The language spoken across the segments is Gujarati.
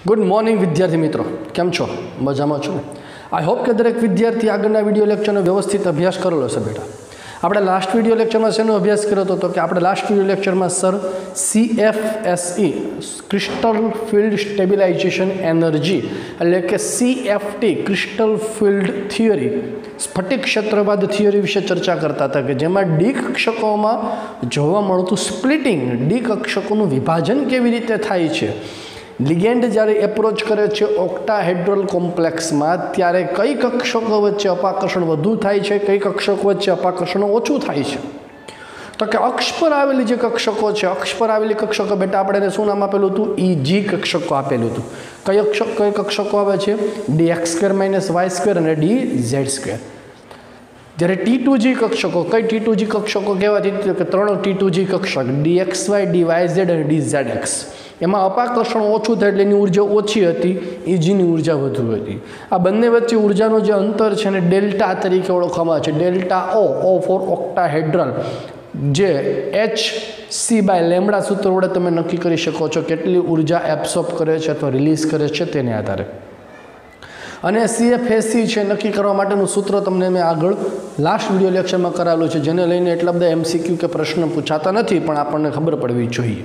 गुड मॉर्निंग विद्यार्थी मित्रों, केम छो? मजामां छो? आई होप के दरेक विद्यार्थी आगळना विडियो लेक्चरनो व्यवस्थित अभ्यास करेलो छे। बेटा આપણે લાસ્ટ વિડિયો લેક્ચરમાં શેનો અભ્યાસ કર્યો હતો? તો કે આપણે લાસ્ટ વિડિયો લેક્ચરમાં sir CFSE crystal field stabilisation energy એટલે કે CFT ક્રિસ્ટલ ફિલ્ડ થિયરી સ્ફટિક ક્ષેત્રવાદ થિયરી વિશે ચર્ચા કરતા હતા કે જેમાં ડી કક્ષકોમાં જોવા મળતું સ્પ્લિટિંગ, ડી કક્ષકોનું વિભાજન કેવી રીતે થાય છે, लिगेंड જ્યારે એપ્રોચ કરે છે ઓક્ટાહેડ્રલ કોમ્પ્લેક્સમાં ત્યારે કઈ કક્ષકો વચ્ચે અપાકર્ષણ વધુ થાય છે, કઈ કક્ષકો વચ્ચે અપાકર્ષણ ઓછું થાય છે? તો કે અક્ષ પર આવેલી જે કક્ષકો છે, અક્ષ પર આવેલી કક્ષકો બેટા આપણે એને શું નામ આપેલું હતું? EG કક્ષકો આપેલું હતું. કઈ કક્ષકો આવે છે? dx² - y² અને dz². જ્યારે T2G કક્ષકો, કઈ T2G કક્ષકો કહેવાતી? કે ત્રણ T2G કક્ષક dxy, dyz અને dzx. એમાં અપાકર્ષણ ઓછું થાય એટલે એની ઉર્જા ઓછી હતી, EGની ઉર્જા વધુ હતી. આ બંને વચ્ચે ઉર્જાનો જે અંતર છે ને ડેલ્ટા તરીકે ઓળખવામાં આવે છે. ડેલ્ટા O ફોર ઓક્ટાહેડ્રલ, જે hc/λ સૂત્ર વડે તમે નક્કી કરી શકો છો કેટલી ઉર્જા એબ્સોર્બ કરે છે અથવા રિલીઝ કરે છે તેને આધારે. અને CFSE છે નક્કી કરવા માટેનું સૂત્ર તમને મેં આગળ લાસ્ટ વિડિયો લેક્ચરમાં કરાવેલું છે, જેને લઈને એટલા બધા MCQ કે પ્રશ્ન પૂછાતા નથી, પણ આપણને ખબર પડવી જોઈએ.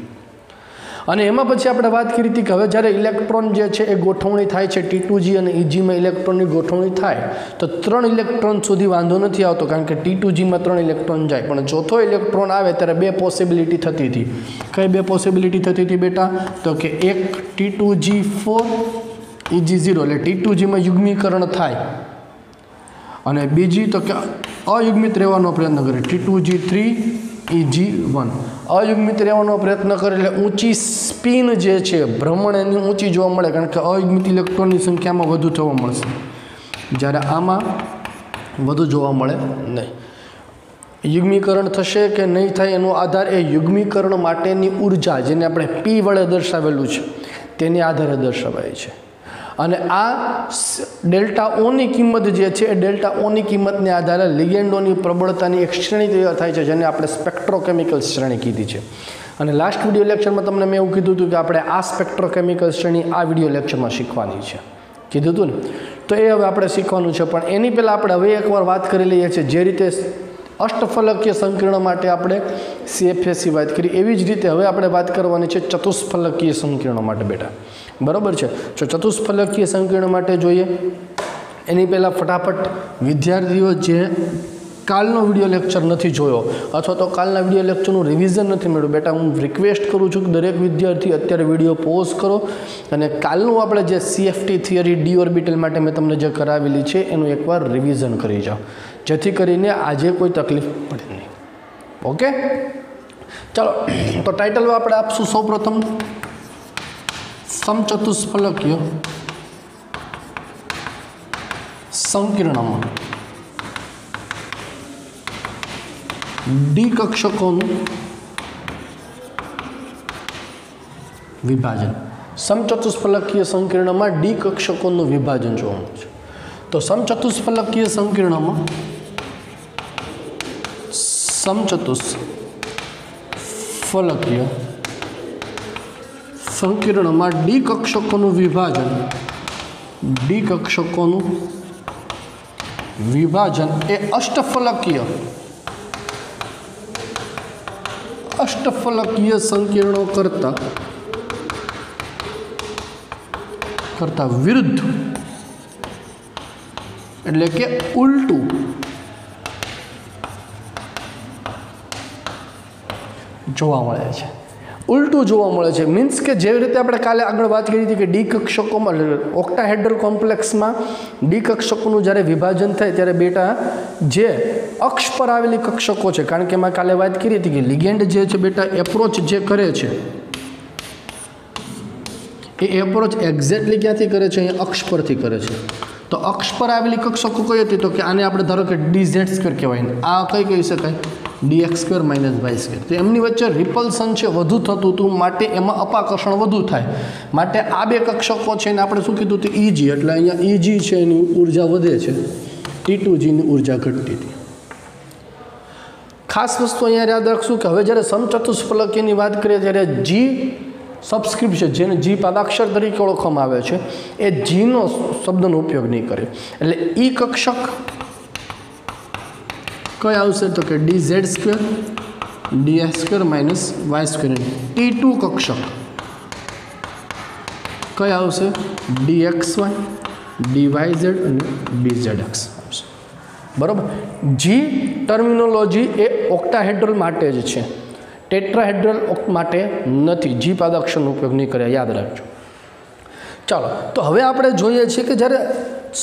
અને એમાં પછી આપણે વાત કરી હતી કે હવે જ્યારે ઇલેક્ટ્રોન જે છે એ ગોઠવણી થાય છે T2G અને EGમાં ઇલેક્ટ્રોનની ગોઠવણી થાય તો 3 ઇલેક્ટ્રોન સુધી વાંધો નથી આવતો, કારણ કે T2Gમાં 3 ઇલેક્ટ્રોન જાય. પણ ચોથો ઇલેક્ટ્રોન આવે ત્યારે બે પોસિબિલિટી થતી હતી. કઈ બે પોસિબિલિટી થતી હતી બેટા? તો કે એક T2G4 EG0 એટલે T2Gમાં યુગ્મીકરણ થાય, અને બીજી તો કે અયુગ્મિત રહેવાનો પ્રયત્ન કરે T2G3 EG1. અયુગ્મિત રહેવાનો પ્રયત્ન કરે એટલે ઊંચી સ્પિન જે છે, ભ્રમણ એની ઊંચી જોવા મળે, કારણ કે અયુગ્મિત ઇલેક્ટ્રોનની સંખ્યામાં વધુ જોવા મળશે, જ્યારે આમાં વધુ જોવા મળે નહીં. યુગ્મીકરણ થશે કે નહીં થાય એનો આધાર એ યુગ્મીકરણ માટેની ઉર્જા, જેને આપણે P વડે દર્શાવેલું છે, તેની આધારે દર્શાવાય છે. અને આ ડેલ્ટા ઓની કિંમત જે છે એ ડેલ્ટા ઓની કિંમતને આધારે લિગેન્ડોની પ્રબળતાની એક શ્રેણી તૈયાર થાય છે, જેને આપણે સ્પેક્ટ્રોકેમિકલ શ્રેણી કીધી છે. અને લાસ્ટ વિડિયો લેક્ચરમાં તમને મેં એવું કીધું હતું કે આપણે આ સ્પેક્ટ્રોકેમિકલ શ્રેણી આ વિડિયો લેક્ચરમાં શીખવાની છે, કીધું હતું ને? તો એ હવે આપણે શીખવાનું છે. પણ એની પહેલાં આપણે હવે એકવાર વાત કરી લઈએ છીએ. જે રીતે અષ્ટફલકીય સંકીર્ણ માટે આપણે CFSE વાત કરી, એવી જ રીતે હવે આપણે વાત કરવાની છે ચતુષ્ફલકીય સંકીર્ણ માટે. બેટા બરાબર છે? જો ચતુષ્ફલકીય સંકીર્ણ માટે જોઈએ એની પહેલાં ફટાફટ વિદ્યાર્થીઓ જે કાલનો વિડીયો લેક્ચર નથી જોયો અથવા તો કાલના વિડીયો લેક્ચરનું રિવિઝન નથી મળ્યું, બેટા હું રિક્વેસ્ટ કરું છું કે દરેક વિદ્યાર્થી અત્યારે વિડીયો પોઝ કરો અને કાલનું આપણે જે CFT થિયરી ડી ઓર્બિટલ માટે મેં તમને જે કરાવેલી છે એનું એકવાર રિવિઝન કરી જાઓ, જેથી કરીને આજે કોઈ તકલીફ પડે નહીં. ઓકે, ચાલો તો ટાઇટલ આપણે આપશું સૌપ્રથમ સમચતુષ્ફલકીય સંકીર્ણમાં ડી કક્ષકોનું વિભાજન. સમચતુષ્ફલકીય સંકીર્ણમાં ડી કક્ષકોનું વિભાજન જોવાનું છે. તો સમચતુષ્ફલકીય સંકીર્ણમાં સમચતુષ્ફલકીય સંકીર્ણમાં ડી કક્ષકોનું વિભાજન, ડી કક્ષકોનું વિભાજન એ અષ્ટફલકીય સંકીર્ણો કરતા વિરુદ્ધ એટલે કે ઉલટું જોવા મળે છે. ઉલટું જોવા મળે છે મીન્સ કે જેવી રીતે આપણે કાલે આગળ વાત કરી હતી કે ડી કક્ષકોમાં ઓક્ટાહેડ્રલ કોમ્પ્લેક્સમાં ડી કક્ષકોનું જ્યારે વિભાજન થાય ત્યારે બેટા જે અક્ષ પર આવેલી કક્ષકો છે, કારણ કે એમાં કાલે વાત કરી હતી કે લિગેન્ડ જે છે બેટા એપ્રોચ જે કરે છે એ એપ્રોચ એક્ઝેક્ટલી ક્યાંથી કરે છે? અહીંયા અક્ષ પરથી કરે છે. તો અક્ષ પર આવેલી કક્ષકો કઈ હતી? તો કે આને આપણે ધારો કે dz² કહેવાય, આ કઈ કહી શકાય? dx² - y². તો એમની વચ્ચે રિપલ્સન છે વધુ થતું હતું, માટે એમાં અપાકર્ષણ વધુ થાય, માટે આ બે કક્ષકો છે ને આપણે શું કીધું હતું? EG. એટલે અહીંયા EG છે એની ઉર્જા વધે છે, T2Gની ઉર્જા ઘટતી હતી. ખાસ વસ્તુ અહીંયા યાદ રાખશું કે હવે જ્યારે સમચતુષ્ફલકીયની વાત કરીએ ત્યારે G સબસ્ક્રિપ્ટ છે, જેને જી પાદાક્ષર તરીકે ઓળખવામાં આવે છે, એ જીનો શબ્દનો ઉપયોગ નહીં કરે. એટલે ઈ કક્ષક કઈ આવશે તો કે dz² dx² -y². T2 કક્ષક કઈ આવશે dxy dyz અને dzx આવશે. બરાબર. જી ટર્મિનોલોજી એ ઓક્ટાહેડ્રલ માટે જ છે, ટેટ્રાહેડ્રલ માટે નથી. જી પાદાક્ષરનો ઉપયોગ નહીં કરે, યાદ રાખજો. ચાલો, તો હવે આપણે જોઈએ છીએ કે જ્યારે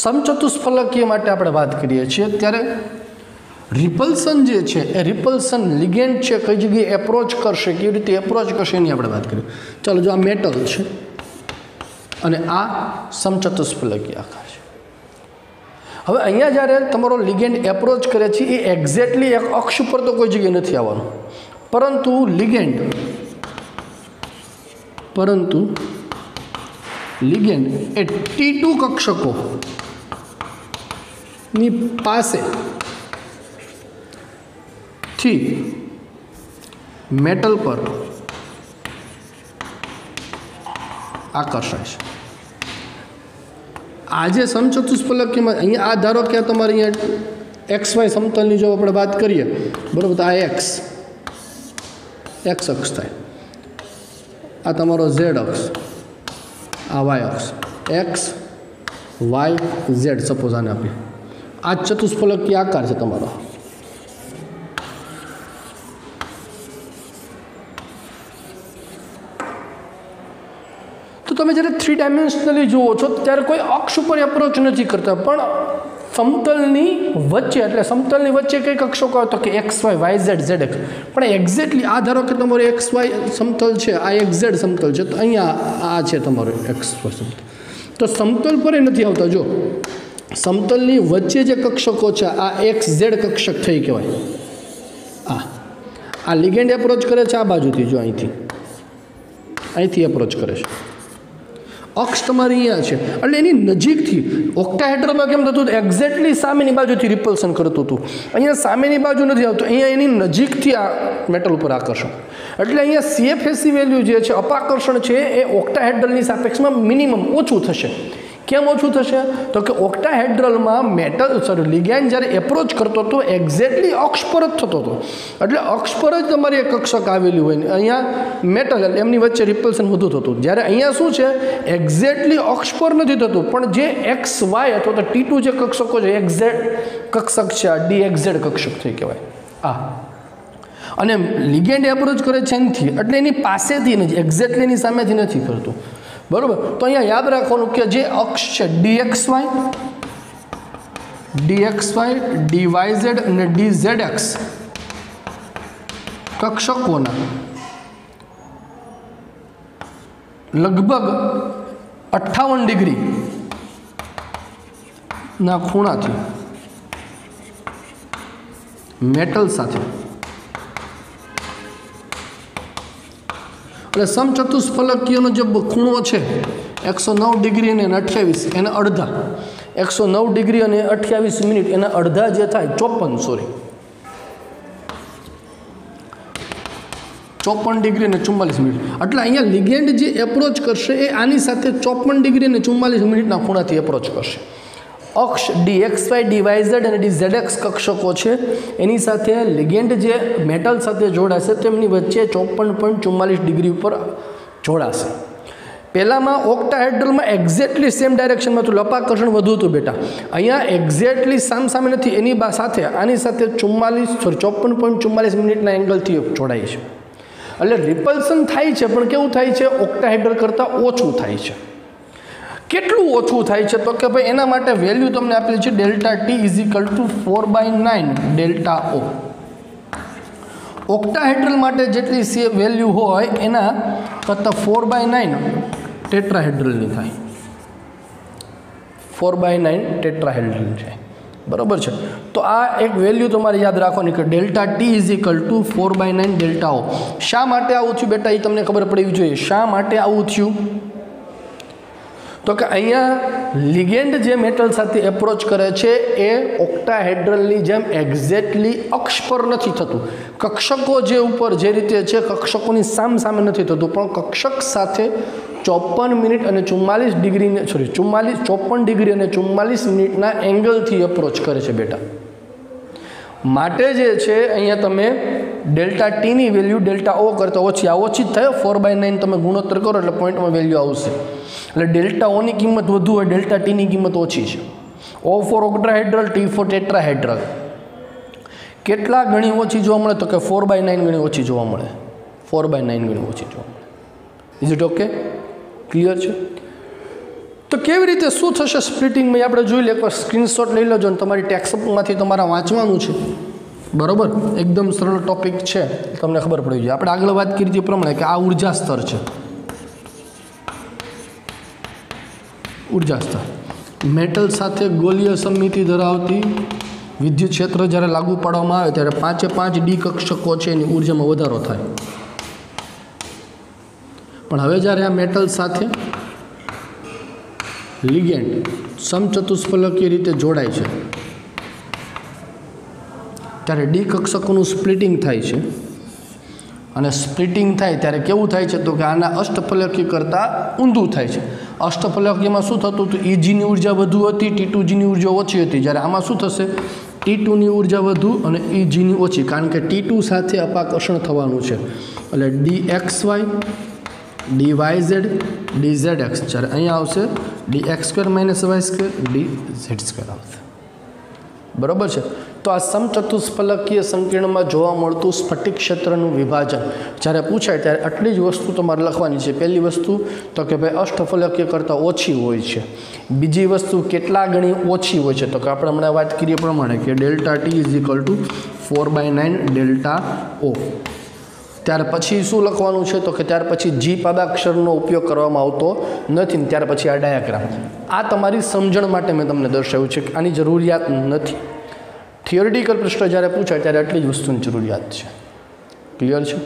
સમચતુષ્ફલકીય માટે આપણે વાત કરીએ છીએ ત્યારે રિપલ્સન જે છે એ રિપલ્સન લિગેન્ડ છે કઈ જગ્યાએ એપ્રોચ કરશે, કેવી રીતે એપ્રોચ કરશે એની આપણે વાત કરીએ. ચાલો, જો આ મેટલ છે અને આ સમચતુષ્ફલકીય આકાર છે. હવે અહીંયા જ્યારે તમારો લિગેન્ડ એપ્રોચ કરે છે એ એક્ઝેક્ટલી એક અક્ષ ઉપર તો કોઈ જગ્યાએ નથી આવવાનું, પરંતુ લિગેન્ડ એ T2 કક્ષકોની પાસે થી મેટલ પર આકર્ષાય છે. આ જે સમચતુષ્ફલકીયમાં અહીંયા આ ધારો કે તમારે અહીંયા XY સમતલની જો આપણે વાત કરીએ, બરાબર, તો આ x અક્ષ થાય, આ તમારો z અક્ષ, આ y અક્ષ, x y z સપોઝ આને આપીએ. આ ચતુષ્ફલકીય આકાર છે તમારો. તો તમે જ્યારે 3 ડાયમેન્શનલી જુઓ છો ત્યારે કોઈ અક્ષ ઉપર એપ્રોચ નથી કરતા, પણ સમતલની વચ્ચે, એટલે સમતલની વચ્ચે કઈ કક્ષો કહો તો કે XY YZ ZX. પણ એક્ઝેક્ટલી આ ધારો કે તમારો XY સમતલ છે, આ XZ સમતલ છે, તો અહીંયા આ છે તમારો XY સમતલ. તો સમતલ પર નથી આવતા. જો સમતલની વચ્ચે જે કક્ષકો છે આ XZ કક્ષક થઈ કહેવાય. આ લિગેન્ડ એપ્રોચ કરે છે આ બાજુથી, જો અહીંથી એપ્રોચ કરે છે. અક્ષ તમારી અહીંયા છે એટલે એની નજીકથી. ઓક્ટાહેડ્રલમાં કેમ થતું હતું, એક્ઝેક્ટલી સામેની બાજુથી રિપલ્સન કરતું હતું. અહીંયા સામેની બાજુ નથી આવતું, અહીંયા એની નજીકથી આ મેટલ ઉપર આકર્ષણ. એટલે અહીંયા CFSE વેલ્યુ જે છે, અપાકર્ષણ છે, એ ઓક્ટાહેડ્રલની સાપેક્ષમાં મિનિમમ ઓછું થશે. કેમ ઓછું થશે તો કે ઓક્ટાહેડ્રલમાં લિગેન્ડ જ્યારે એપ્રોચ કરતો હતો એક્ઝેક્ટલી અક્ષ પર જ થતો હતો, એટલે અક્ષ પર જ તમારી એક કક્ષક આવેલી હોય ને અહીંયા મેટલ, એટલે એમની વચ્ચે રિપલ્સન વધુ થતું. જ્યારે અહીંયા શું છે, એક્ઝેક્ટલી અક્ષ પર નથી થતું, પણ જે XY અથવા તો T2 જે કક્ષકો છે, એક્ઝેક્ટ કક્ષક છે, આ DXZ કક્ષક થઈ કહેવાય. અને લિગેન્ડ એપ્રોચ કરે છે એનાથી, એટલે એની પાસેથી નથી, એક્ઝેક્ટલી એની સામેથી નથી કરતું. બરાબર. તો અહીંયા યાદ રાખવાનું કે જે અક્ષ છે DXY DYZ અને DZX કક્ષકોના લગભગ 58 ડિગ્રી ના ખૂણાથી મેટલ સાથે, એટલે સમચતુષ્ફલકીયનો જે ખૂણો છે 109 ડિગ્રી અને 28 એના અડધા, 109 ડિગ્રી અને 28 મિનિટ એના અડધા જે થાય 54 ડિગ્રી અને 44 મિનિટ. એટલે અહીંયા લિગેન્ડ જે એપ્રોચ કરશે એ આની સાથે 54 ડિગ્રી અને 44 મિનિટના ખૂણાથી એપ્રોચ કરશે. અક્ષ DXY DYZ અને DZX કક્ષકો છે એની સાથે લિગેન્ડ જે મેટલ સાથે જોડાશે તેમની વચ્ચે 54.44 ડિગ્રી ઉપર જોડાશે. પહેલામાં ઓક્ટાહેડ્રલમાં એક્ઝેક્ટલી સેમ ડાયરેક્શનમાં હતું, લંબાકર્ષણ વધુ હતું બેટા. અહીંયા એક્ઝેક્ટલી સામે નથી, એની સાથે આની સાથે 54.44 મિનિટના એંગલથી જોડાય છે. એટલે રિપલ્સન થાય છે, પણ કેવું થાય છે, ઓક્ટાહેડ્રલ કરતાં ઓછું થાય છે. કેટલું ઓછું થાય છે તો કે ભાઈ એના માટે વેલ્યુ તમને આપેલી છે ડેલ્ટા T = 4/9 ડેલ્ટા O. ઓક્ટાહેડ્રલ માટે જેટલી વેલ્યુ હોય એના કરતાં 4/9 ટેટ્રાહેડ્રલની થાય. 4/9 ટેટ્રાહેડ્રલ છે. બરાબર છે. તો આ એક વેલ્યુ તમારે યાદ રાખવાની કે ડેલ્ટા T = 4/9 ડેલ્ટા O. શા માટે આવું થયું બેટા એ તમને ખબર પડવી જોઈએ. શા માટે આવું થયું તો કે અહીંયા लिगेंड जे मेटल साथे एप्रोच करे छे ए ऑक्टाहेड्रलनी जेम एक्जेक्टली अक्ष पर नथी थतुं। कक्षको जे उपर जे रीते छे कक्षकोनी साम सामे नथी थतुं, पण कक्षक साथे 54 मिनिट અને 44 ડિગ્રી સોરી 54 ડિગ્રી અને 44 મિનિટના એંગલથી એપ્રોચ કરે છે બેટા। માટે જે છે અહીંયા તમે ડેલ્ટા ટીની વેલ્યુ ડેલ્ટા ઓ કરતાં ઓછી, આ ઓછી જ થાય, 4/9 તમે ગુણોત્તર કરો એટલે પોઈન્ટમાં વેલ્યુ આવશે। એટલે ડેલ્ટા ઓની કિંમત વધુ હોય, ડેલ્ટા ટીની કિંમત ઓછી છે। O for octahedral, T for tetrahedral કેટલા ગણી ઓછી જોવા મળે? તો કે 4/9 ગણી ઓછી જોવા મળે, 4/9 ગણી ઓછી જોવા મળે। Is it okay? ક્લિયર છે? તો કેવી રીતે શું થશે સ્પ્લિટિંગમાં આપણે જોઈ લે, એકવાર સ્ક્રીનશોટ લઈ લેજો અને તમારી ટેક્સ્ટબુકમાંથી તમારે વાંચવાનું છે, બરાબર? એકદમ સરળ ટોપિક છે, તમને ખબર પડી જાય। આપણે આગળ વાત કરી તે પ્રમાણે કે આ ઉર્જા સ્તર છે, ઉર્જા સ્તર મેટલ સાથે ગોલીય સમિતિ ધરાવતી વિદ્યુત ક્ષેત્ર જ્યારે લાગુ પાડવામાં આવે ત્યારે 5 ડી કક્ષકો છે એની ઉર્જામાં વધારો થાય। પણ હવે જ્યારે આ મેટલ સાથે लिगेंड समचतुष्फलकीय रीते जोड़ाय छे त्यारे डी कक्षकोनुं स्प्लिटिंग थाय छे अने स्प्लिटिंग थाय त्यारे केवुं थाय छे तो के आना अष्टफलकीय करता ऊंधुं थाय छे। अष्टफलकीयमां शुं थतुं तो ईजी नी ऊर्जा वधु हती, T2G नी ऊर्जा ओછી हती, ज्यारे आमां शुं थशे T2 नी ऊर्जा वधु अने ईजी नी ओછી, कारण के T2 साथे अपाकर्षण थवानुं छे એટલે DXY DYZ DZX જ્યારે અહીંયા આવશે DX² - Y² DZ² આવશે, બરાબર છે। તો આ સમચતુષ્ફલકીય સંકીર્ણમાં જોવા મળતું સ્ફટિક ક્ષેત્રનું વિભાજન જ્યારે પૂછાય ત્યારે આટલી જ વસ્તુ તમારે લખવાની છે। પહેલી વસ્તુ તો કે ભાઈ અષ્ટફલકીય કરતાં ઓછી હોય છે, બીજી વસ્તુ કેટલા ગણી ઓછી હોય છે, તો કે આપણે હમણાં વાત કરીએ પ્રમાણે કે ડેલ્ટા T = 4/9 ડેલ્ટા O। ત્યાર પછી શું લખવાનું છે તો કે ત્યાર પછી જી પાદાક્ષરનો ઉપયોગ કરવામાં આવતો નથી, ત્યાર પછી આ ડાયાગ્રામ। આ તમારી સમજણ માટે મેં તમને દર્શાવ્યું છે કે આની જરૂરિયાત નથી। થિયોરિટિકલ પ્રશ્ન જ્યારે પૂછાય ત્યારે આટલી જ વસ્તુની જરૂરિયાત છે। ક્લિયર છે?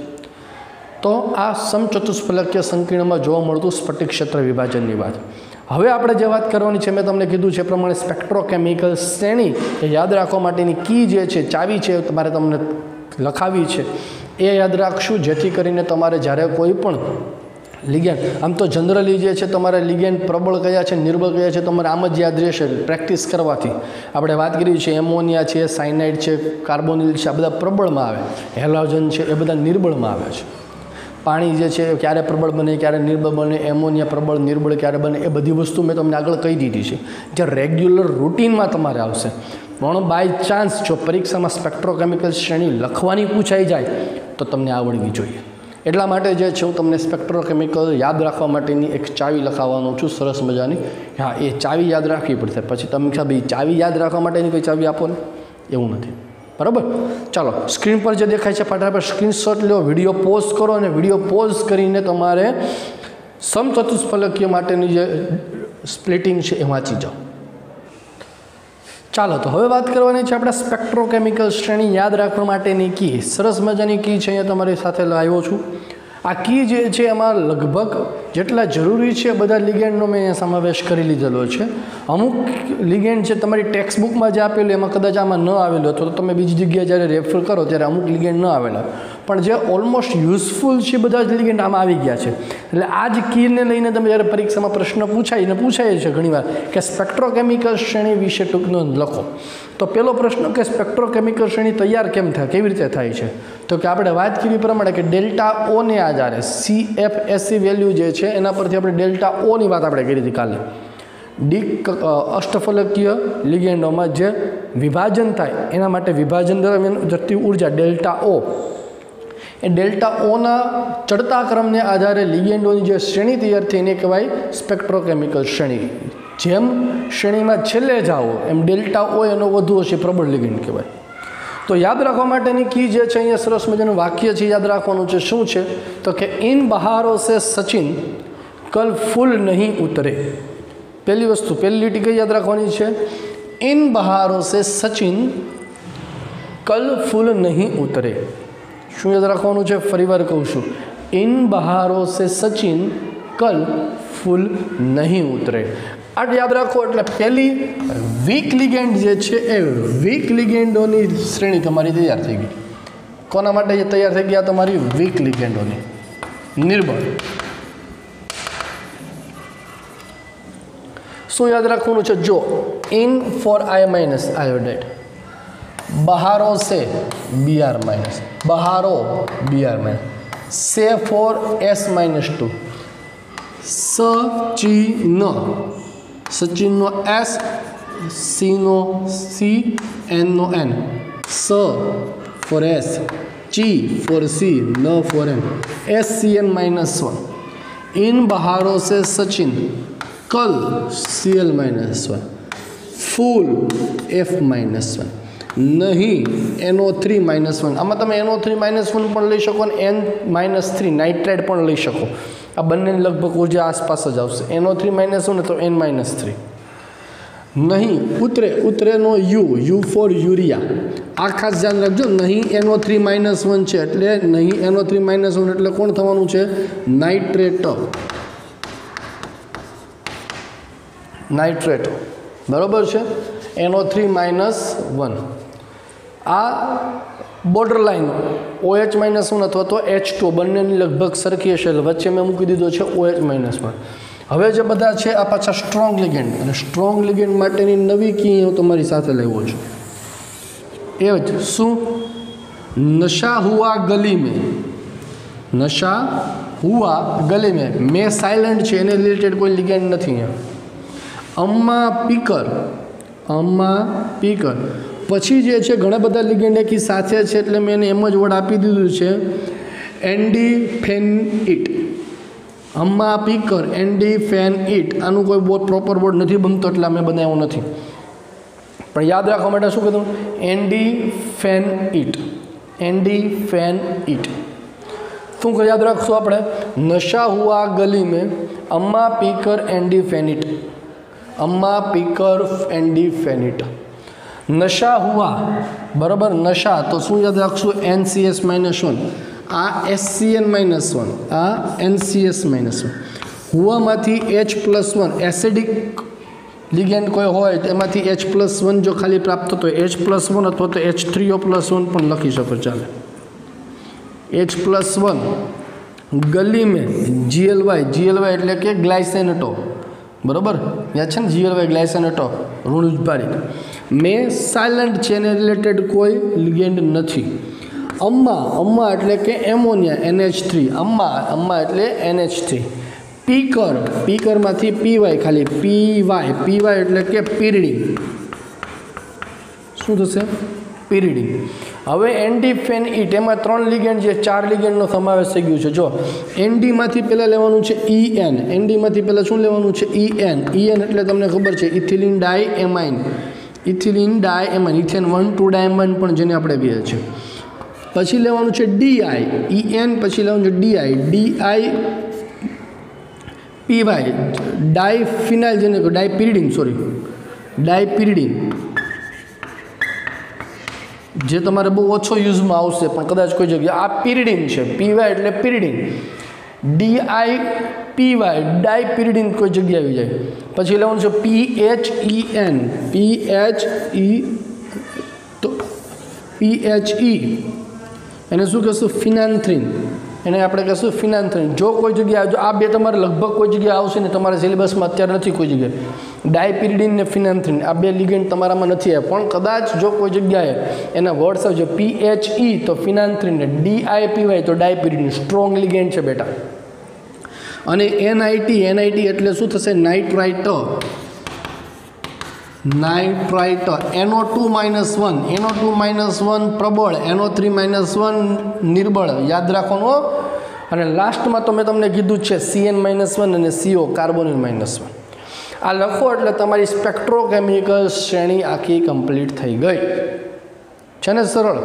તો આ સમચતુષ્ફલકીય સંકીર્ણમાં જોવા મળતું સ્ફટિક ક્ષેત્ર વિભાજનની વાત। હવે આપણે જે વાત કરવાની છે મેં તમને કીધું છે એ પ્રમાણે સ્પેક્ટ્રોકેમિકલ શ્રેણી એ યાદ રાખવા માટેની કી જે છે, ચાવી છે, તમારે તમને લખાવી છે એ યાદ રાખશું, જેથી કરીને તમારે જ્યારે કોઈ પણ लिगेंड आम तो जनरली जे छे तमारे लिगेंड प्रबल कया छे निर्बल कया छे तमारे आम ज याद रहेशे प्रेक्टिस करवाथी। आपणे वात करी छे एमोनिया छे, साइनाइड छे, कार्बोनिल छे, आ बधा प्रबलमां आवे, हेलोजन छे ए बधा निर्बलमां आवे छे। पाणी जे छे क्यारे प्रबल बने क्यारे निर्बल बने, एमोनिया प्रबल निर्बल क्यारे बने ए बधी वस्तु मैं तमने आगळ कही दीधी छे जे रेग्युलर रूटीनमां तमारे आवशे। पण बाय चांस जो परीक्षामां स्पेक्ट्रोकेमिकल श्रेणी लखवानी पूछाई जाए तो तमने आवडवी जोईए। એટલા માટે જે છે હું તમને સ્પેક્ટ્રોકેમિકલ યાદ રાખવા માટેની એક ચાવી લખાવવાનો છું સરસ મજાની। હા, એ ચાવી યાદ રાખવી પડશે, પછી તમે સાહેબ એ ચાવી યાદ રાખવા માટેની કોઈ ચાવી આપો ને એવું નથી, બરાબર? ચાલો સ્ક્રીન પર જે દેખાય છે ફટાફટ સ્ક્રીનશોટ લો, વિડીયો પોઝ કરો અને વિડીયો પોઝ કરીને તમારે સમચતુષ્ફલકીય માટેની જે સ્પ્લિટિંગ છે એ વાંચી જાઓ। ચાલો તો હવે વાત કરવાની છે આપણે સ્પેક્ટ્રોકેમિકલ શ્રેણી યાદ રાખવા માટેની કી। સરસ મજાની કી છે, અહીંયા તમારી સાથે લાવ્યો છું। આ કી જે છે એમાં લગભગ જેટલા જરૂરી છે બધા લિગેન્ડનો મેં અહીંયા સમાવેશ કરી લીધેલો છે। અમુક લિગેન્ડ છે તમારી ટેક્સ્ટ બુકમાં જે આપેલું એમાં કદાચ આમાં ન આવેલું હતો તો તમે બીજી જગ્યાએ જ્યારે રેફર કરો ત્યારે અમુક લિગેન્ડ ન આવેલા, પણ જે ઓલમોસ્ટ યુઝફુલ છે બધા જ લિગેન્ડ આમાં આવી ગયા છે। એટલે આ જ કીને લઈને તમે જ્યારે પરીક્ષામાં પ્રશ્ન પૂછાય છે ઘણીવાર કે સ્પેક્ટ્રોકેમિકલ શ્રેણી વિશે ટૂંક નોંધ લખો, તો પહેલો પ્રશ્ન કે સ્પેક્ટ્રોકેમિકલ શ્રેણી તૈયાર કેમ થાય, કેવી રીતે થાય છે? તો કે આપણે વાત કરી પ્રમાણે કે ડેલ્ટા ઓને આધારે CFSE વેલ્યુ જે છે એના પરથી આપણે ડેલ્ટા ઓની વાત આપણે કરી હતી કાલે। ડી અષ્ટફલકીય લિગેન્ડોમાં જે વિભાજન થાય એના માટે વિભાજન દરમિયાન જતી ઉર્જા ડેલ્ટા ઓ, એ ડેલ્ટા ઓના ચડતા ક્રમને આધારે લિગેન્ડોની જે શ્રેણી તૈયાર થઈ એને કહેવાય સ્પેક્ટ્રોકેમિકલ શ્રેણી। જેમ શ્રેણીમાં છેલ્લે જાઓ એમ ડેલ્ટા ઓ એનો વધુ હશે પ્રબળ લિગેન્ડ કહેવાય। તો યાદ રાખવા માટેની કી જે છે અહીંયા સરસ મજાનું વાક્ય છે યાદ રાખવાનું છે। શું છે તો કે इन बहारों से सचिन कल फूल नहीं उतरे। पहली वस्तु पहली લીટી કઈ યાદ રાખવાની છે? इन बहारों से सचिन कल फूल नहीं उतरे। શું યાદ રાખવાનું છે? ફરીવાર કહું છું, इन बहारों से सचिन कल फूल नहीं उतरे। आ याद रखो एटले पहली वीक लिगेंड जे छे ए वीक लिगेंडोनी श्रेणी तमारी तैयार थई गई। कोना माटे तैयार थई गया तमारी वीक लिगेंडोनी निर्बल। शू याद रखवानुं छे जो in for I minus iodide बहारो से Br माइनस बहारो Br माइनस से फॉर S-2 सचिन सचिन नो S C नो C N नो N स फॉर S ची फॉर C न फॉर N SCN-1 इन बहारों से सचिन कल Cl-1 फूल F-1 नहीं NO3-1 आम तमे NO3-1 पण लई शको ने N-3 नाइट्राइड पण लई शको। आ बने लगभग ऊर्जा आसपास ज आवशे NO3-1 तो N-3 नहीं उतरे उतरे नो यू फॉर यूरिया। आ खास ध्यान रखजो नहीं NO3-1 छे एटले नहीं NO3-1 एटले कोण थवानुं छे नाइट्रेट नाइट्रेट बराबर है NO3-1 आ बॉर्डर लाइन OH-1 अथवा तो H2 बने लगभग सरखी हशे वच्चे मैं मूकी दीधो है OH-1। हवे जे बधा छे आ पाछा स्ट्रोंग लिगेंड अने स्ट्रोंग लिगेंड माटेनी नवी की हूँ तमारी साथे लाव्यो छुं। ए शू नशा हुआ गली में नशा हुआ गली में साइलेंट है एने रिलेटेड कोई लिगेंड नहीं है। अम्मा पीकर पछी जे छे घणा बधा लिगेंड एकी साथे छे एटले मैं एने एम ज वर्ड आपी दीधुं छे एंडीफेनिट। अम्मा पीकर एंडीफेनिट आनुं कोई बहुत प्रोपर वर्ड नहीं बनतो એટલે मैं बनाव्यो नहीं पण याद राखवा माटे शुं कीधुं एंडीफेनिट एंडीफेनिट। शुं याद राखशुं आपणे नशा हुआ गली में अम्मा पीकर एंडीफेनिट अम्मा पीकर एंडीफेनिट। नशा हुआ बराबर नशा तो शू याद रखशु NCS-1 आ SCN-1 आ NCS-1 हुआ माथी H+1 एसिडिक लिगेंड कोई होय एमांथी H+1 जो खाली प्राप्त थतो H+1 अथवा तो H3O+1 पण लखी शको चाले। H+1 गली में GLY एटले के ग्लाइसेनेटो बराबर याद छे ने GLY ग्लाइसेनेटो ऋण उद्भारित में साइलेंट है रिलेटेड कोई लिगेंड नहीं। अम्मा एटले के एमोनिया NH3 अम्मा एटले NH3। पीकर मांथी PY खाली PY एटले के पीरिडिंग शुं थशे पीरिडिंग। हवे एंडीफेनिट एमां 3 लिगेंड जे 4 लिगेंड नो समावेश थई गयो छे। जो एनडी मांथी पहेला लेवानुं छे EN एनडी मांथी पहेला शुं लेवानुं छे EN एटले तमने खबर छे इथिलीन डायएमाइन इथिलीन डायएमाइन इथेन 1,2 डायएमाइन पण जेने आपणे कहीए छे। पछी लेवानुं छे DI EN पछी लेवानुं छे DI PY डायफिनाइल जेने डायपिरिडिन डायपिरिडिन जे तमारे बहु ओछो यूज में आवशे पण कदाच कोई जगह आ पिरिडिन छे PY एटले पिरिडिन DIPY डायपिरिडिन कोई जगह आई जाए। पछी लेवानुं छे PHEN तो PHE एने शुं कहेशुं फिनान्थ्रीन एने आपणे कहेशुं फिनान्थ्रीन। जो कोई जगह जो आ बे तमारे लगभग कोई जगह आवशे ने तमारे सिलेबस में अत्यारे नथी कोई जगह डायपिरिडिन ने फिनान्थ्रीन आ बे लिगेंड तमारामां नथी आव्या पण कदाच जो कोई जग्याए एना वर्ड्स आवशे PHE तो फिनान्थ्रीन ने DIPY तो डायपिरिडिन स्ट्रोंग लिगेंड छे बेटा। अने NIT एटले शुं थशे नाइट्राइट NO2-1 प्रबल NO3-1 निर्बल याद राखवानुं। अने लास्ट में तो मैं तमने कीधुं छे CN-1 अने CO कार्बोनिल-1 आ लखो एटले तमारी स्पेक्ट्रोकेमिकल श्रेणी आखी कम्प्लीट थई गई छे ने सरल।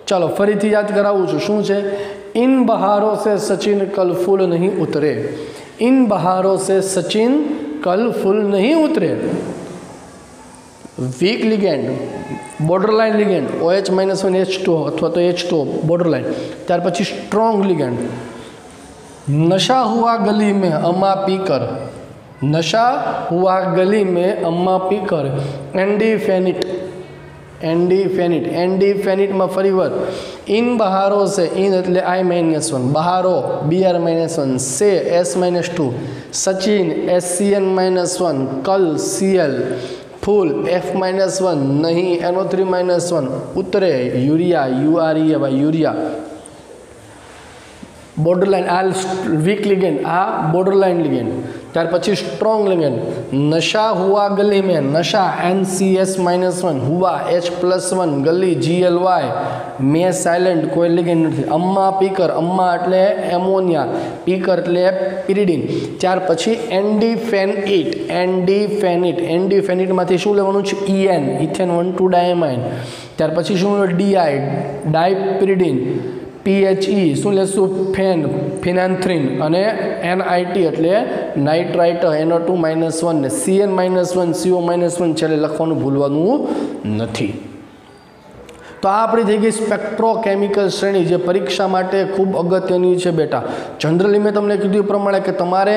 चलो फरीथी याद करावुं छुं शुं छे इन बहारों से सचिन कल फूल नहीं उतरे। इन बहारों से सचिन कल फूल नहीं उतरे। Week ligand borderline ligand OH-1 H2 अथवा तो H2 बॉर्डरलाइन त्यार पछी स्ट्रोंग लिगेंड नशा हुआ गली में अम्मा पीकर, नशा हुआ गली में अम्मा पीकर एंडी फेनिट, एंडी फेनिट, एंडी फेनिट में फरी वर इन बहारों से, इन एटले I-1 बहारो BR-1 से S-2 सचिन SCN-1 कल CL फूल F-1 नहीं NO3-1 उतरे यूरिया UREA भाई urea borderline a week ligand uh borderline ligand त्यार पछी स्ट्रॉन्ग लिगेंड नशा हुआ गली में नशा NCS-1 हुआ H+1 गली GLY में साइलेंट कोई लिगेंड नहीं अम्मा पीकर अम्मा एटले एमोनिया पीकर एटले पिरिडिन त्यार पछी एंडीफेनिट एंडीफेनिट एंडीफेनिट मांथी शुं लेवानुं छे EN इथेन 1,2 डायमाइन त्यार पछी शुं DI डायपिरिडिन PHE શું લેશું ફેન ફિનાન્થ્રીન અને NIT એટલે નાઇટ્રાઇટ NO2-1 ને CN-1 CO-1 છેલ્લે લખવાનું ભૂલવાનું નથી। તો આ આપણી થઈ ગઈ સ્પેક્ટ્રોકેમિકલ શ્રેણી જે પરીક્ષા માટે ખૂબ અગત્યની છે બેટા। જનરલી મેં તમને કીધું એ પ્રમાણે કે તમારે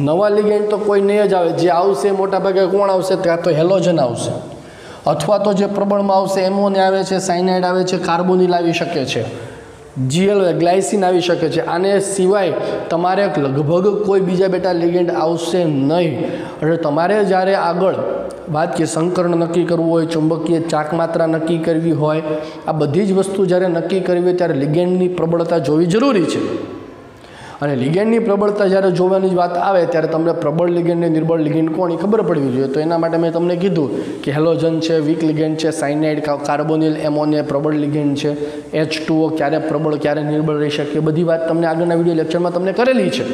નવા લિગેન્ડ તો કોઈ નહીં જ આવે, જે આવશે મોટાભાગે કોણ આવશે ત્યાં તો હેલોજન આવશે અથવા તો જે પ્રબળમાં આવશે એમોનિયા આવે છે, સાયનાઇડ આવે છે, કાર્બોનિલ આવી શકે છે, GL ગ્લાયસિન આવી શકે છે। આને સિવાય તમારે લગભગ કોઈ બીજા બેટા લિગેન્ડ આવશે નહીં। એટલે તમારે જ્યારે આગળ વાત કે સંકર્ણ નક્કી કરવું હોય, ચુંબકીય ચાક માત્રા નક્કી કરવી હોય, આ બધી જ વસ્તુ જ્યારે નક્કી કરવી હોય ત્યારે લિગેન્ડની પ્રબળતા જોવી જરૂરી છે। અને લિગેન્ડની પ્રબળતા જ્યારે જોવાની જ વાત આવે ત્યારે તમને પ્રબળ લિગેન્ડ ને નિર્બળ લિગેન્ડ કોણ એ ખબર પડવી જોઈએ। તો એના માટે મેં તમને કીધું કે હેલોજન છે, વીક લિગેન્ડ છે, સાયનાઇડ, કાર્બોનિલ, એમોનિયા પ્રબળ લિગેન્ડ છે, H2O ક્યારે પ્રબળ ક્યારે નિર્બળ રહી શકે, બધી વાત તમને આગળના વિડીયો લેક્ચરમાં તમને કરેલી છે।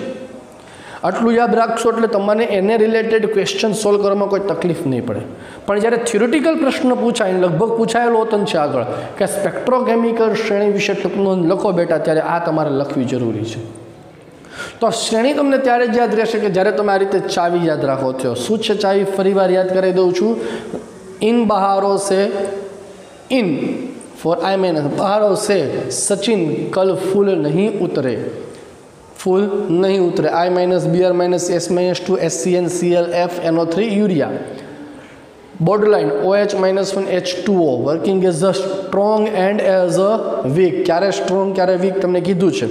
આટલું યાદ રાખશો એટલે તમને એને રિલેટેડ ક્વેશ્ચન સોલ્વ કરવામાં કોઈ તકલીફ નહીં પડે। પણ જ્યારે થિયોરિટિકલ પ્રશ્ન પૂછાય, લગભગ પૂછાયેલો હોતો છે આગળ કે સ્પેક્ટ્રોકેમિકલ શ્રેણી વિશે ટૂંકનું લખો બેટા, ત્યારે આ તમારે લખવી જરૂરી છે। તો શ્રેણી તમને ત્યારે જ યાદ રહેશે કે જ્યારે તમે આ રીતે ચાવી યાદ રાખો છો। શું છે ચાવી? ફરીવાર યાદ કરાવી દઉં છું। ઇન બહારો સે, ઇન ફોર I-, બહારો સે સચિન કલ ફૂલ નહીં ઉતરે, फूल नहीं उतरे I-, BR-, S-2 SCN CL F NO3 urea borderline OH-1 H2O working as a strong and as a weak. क्यारे स्ट्रॉन्ग क्यारे वीक तमने कीधुं छे।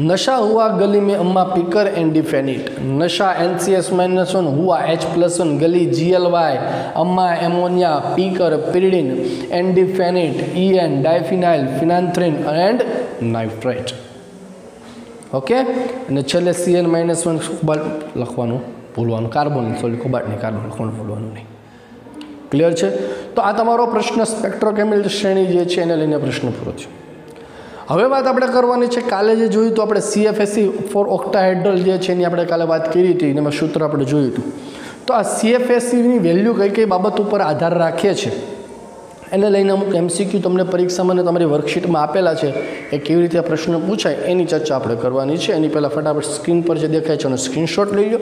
नशा हुआ गली में अम्मा पीकर एंडीफेनिट, नशा NCS-1 हुआ H+1 गली GLY अम्मा एमोनिया पीकर पिरिडिन एंडीफेनिट EN diphenyl phenanthrene and nitrate. Okay અને છેલ્લે CN-1 કોબાલ્ટ લખવાનું ભૂલવાનું, કાર્બોનિલ સોરી કોબાલ્ટ નહીં, કાર્બન લખવાનું ભૂલવાનું નહીં। ક્લિયર છે? તો આ તમારો પ્રશ્ન સ્પેક્ટ્રોકેમિકલ શ્રેણી જે છે એને લઈને પ્રશ્ન પૂરો છે। હવે વાત આપણે કરવાની છે કાલે જે જોયું તો આપણે CFSE ફોર ઓક્ટાહેડ્રલ જે છે એની આપણે કાલે વાત કરી હતી, એમાં સૂત્ર આપણે જોયું હતું। તો આ CFSEની વેલ્યુ કઈ કઈ બાબત ઉપર આધાર રાખે છે એને લઈને અમુક MCQ તમને પરીક્ષામાં અને તમારી વર્કશીટમાં આપેલા છે, એ કેવી રીતે પ્રશ્ન પૂછાય એની ચર્ચા આપણે કરવાની છે। એની પહેલાં ફટાફટ સ્ક્રીન પર જે દેખાય છે એનો સ્ક્રીનશોટ લઈ લો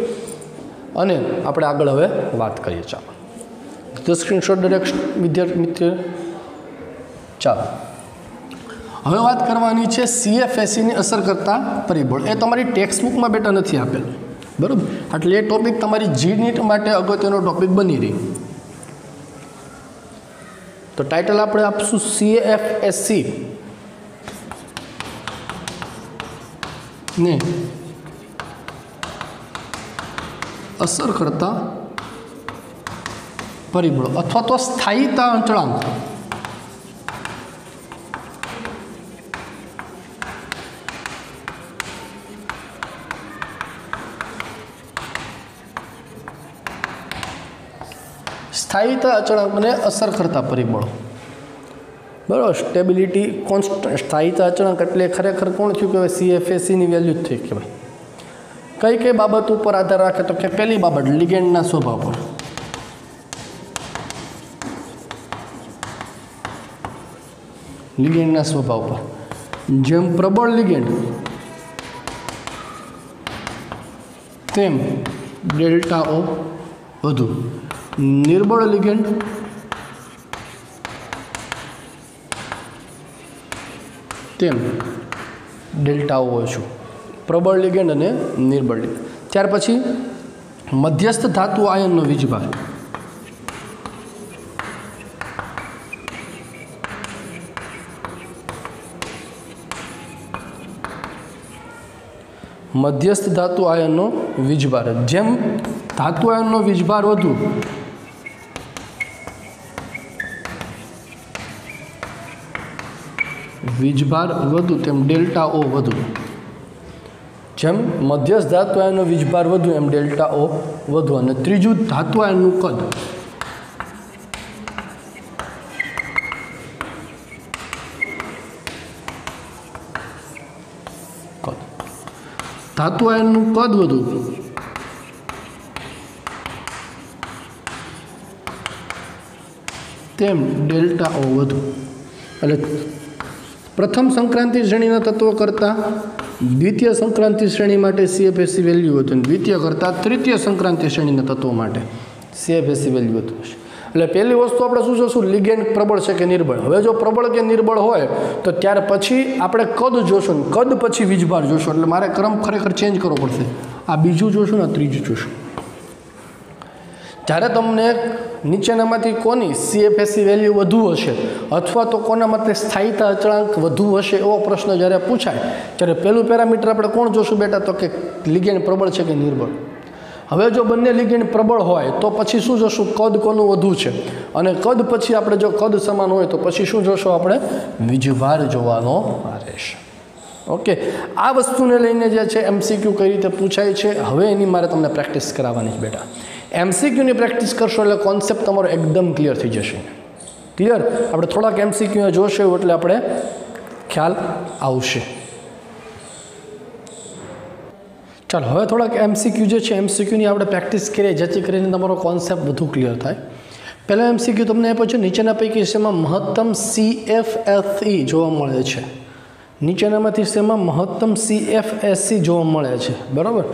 અને આપણે આગળ હવે વાત કરીએ। ચાલો તો સ્ક્રીનશોટ દરેક વિદ્યાર્થી મિત્ર, ચાલો હવે વાત કરવાની છે CFSEની અસર કરતા પરિબળ। એ તમારી ટેક્સ્ટ બુકમાં બેટા નથી આપેલું, બરાબર? એટલે એ ટોપિક તમારી GNET માટે અગત્યનો ટોપિક બની રહી। तो टाइटल આપણે આપશું CFSE ને અસર કરતા પરિબળો અથવા તો સ્થાયીતા અચળાંક। સ્થાયીતા અચળાંકને અસર કરતા પરિબળો, બરાબર? સ્ટેબિલિટી કોન્સ્ટન્ટ, સ્થાયીતા અચળાંક એટલે ખરેખર કોણ થયું કહેવાય? CFSEની વેલ્યુ જ થઈ કહેવાય। કઈ કઈ બાબત ઉપર આધાર રાખે? તો કે પહેલી બાબત લિગેન્ડના સ્વભાવ પર, લિગેન્ડના સ્વભાવ પર। જેમ પ્રબળ લિગેન્ડ તેમ ડેલ્ટા O વધુ, निर्बल लिगेंड तेम डेल्टा ओछું। પ્રબળ લિગેન્ડ અને નિર્બળ લિગેન્ડ. ત્યાર પછી મધ્યસ્થ ધાતુ આયનનો વીજભાર. મધ્યસ્થ ધાતુ આયનનો વીજભાર. જેમ ધાતુ આયનનો વીજભાર વધુ તેમ ડેલ્ટા ઓ વધુ. જેમ મધ્યસ્થ ધાતુ આયનનો વીજભાર વધુ એમ ડેલ્ટા ઓ વધુ. અને ત્રીજું ધાતુ આયનનું કદ. ધાતુ આયનનું કદ વધુ તેમ ડેલ્ટા ઓ વધુ. એટલે પ્રથમ સંક્રાંતિ શ્રેણીના તત્વો કરતાં દ્વિતીય સંક્રાંતિ શ્રેણી માટે CFSE વેલ્યુ હતું અને દ્વિતીય કરતાં તૃતીય સંક્રાંતિ શ્રેણીના તત્વો માટે CFSE વેલ્યુ હતું. એટલે પહેલી વસ્તુ આપણે શું જોશું, લિગેન્ડ પ્રબળ છે કે નિર્બળ. હવે જો પ્રબળ કે નિર્બળ હોય તો ત્યાર પછી આપણે કદ જોશું, કદ પછી વીજભાર જોશું. એટલે મારે ક્રમ ખરેખર ચેન્જ કરવો પડશે. આ બીજું જોશું ને ત્રીજું જોશું. જ્યારે તમને નીચેનામાંથી કોની CFSE વેલ્યુ વધુ હશે અથવા તો કોના માટે સ્થાયીતા અચળાંક વધુ હશે એવો પ્રશ્ન જ્યારે પૂછાય ત્યારે પહેલું પેરામીટર આપણે કોણ જોશું બેટા, તો કે લિગેન્ડ પ્રબળ છે કે નિર્બળ. હવે જો બંને લિગેન્ડ પ્રબળ હોય તો પછી શું જોશું, કદ કોનું વધુ છે. અને કદ પછી આપણે જો કદ સમાન હોય તો પછી શું જોશું, આપણે વીજભાર જોવાનો રહેશે. ઓકે, આ વસ્તુને લઈને જે છે MCQ કઈ રીતે પૂછાય છે હવે એની મારે તમને પ્રેક્ટિસ કરાવવાની છે બેટા. MCQની પ્રેક્ટિસ કરશો એટલે કોન્સેપ્ટ તમારો એકદમ ક્લિયર થઈ જશે. ક્લિયર? આપણે થોડાક MCQ જોશે એટલે આપણે ખ્યાલ આવશે. ચાલો હવે થોડાક MCQ જે છે MCQની આપણે પ્રેક્ટિસ કરીએ જેથી કરીને તમારો કોન્સેપ્ટ વધુ ક્લિયર થાય. પહેલો MCQ તમને આપ્યો છે, નીચેના પૈકી શેમાં મહત્તમ CFSE જોવા મળે છે. નીચેનામાંથી શેમાં મહત્તમ CFSE જોવા મળે છે. બરાબર.